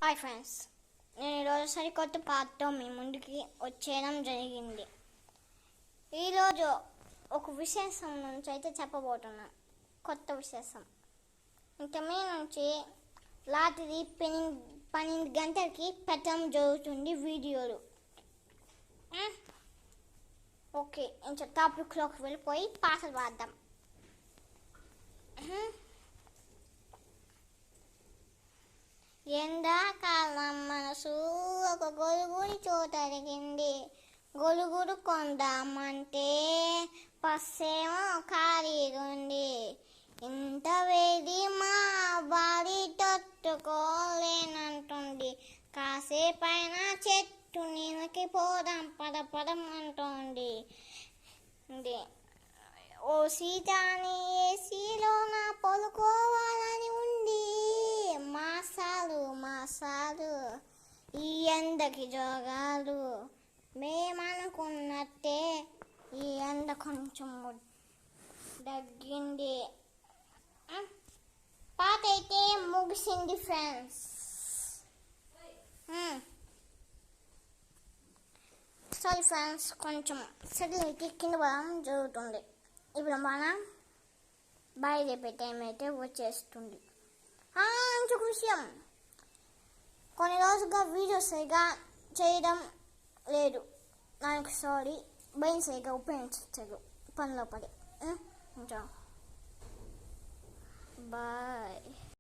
Hi friends, నేను ఈరోజు సరికొత్త పాటతో మీ ముందుకి వచ్చేయడం జరిగింది. ఈరోజు ఒక విశేషం నుంచి అయితే చెప్పబోతున్నాను. కొత్త విశేషం. ఇంతమే నుంచి రాత్రి 12 గంటలకి పెట్టడం జరుగుతుంది వీడియోలు. ఓకే, ఇంకా టాపిక్లోకి వెళ్ళిపోయి పాటలు పాడదాం. ఎండాకాలం మనసు ఒక గొలుగుడి చోటరిగింది. గొలుగుడు కొందామంటే పస్సేమో ఖాళీగుంది. ఇంత వేడి మా బాడీ తట్టుకోలేనంటుంది. కాసేపైన చెట్టు నీళ్ళకి పోదాం పదపదం అంటోంది. ఓ సీతాని ఏసీలో నా పడుకోవాలని ఉంది. మాసాలు ఈ ఎండకి జోగాలు. మేమనుకున్నట్టే ఈ ఎండ కొంచెం తగ్గింది. పాట అయితే ముగిసింది ఫ్రెండ్స్. సారీ ఫ్రెండ్స్, కొంచెం సెటిల్కి కింద పడడం జరుగుతుంది. ఇప్పుడు మనం బయలుదేరే టైం అయితే వచ్చేస్తుంది. ఇంకొక విషయం, కొన్ని రోజులుగా వీడియోస్ సరిగా చేయడం లేదు. నాకు సారీ, బయలు సరిగా ఉపయోగించలేదు పనిలో పడి. బాయ్.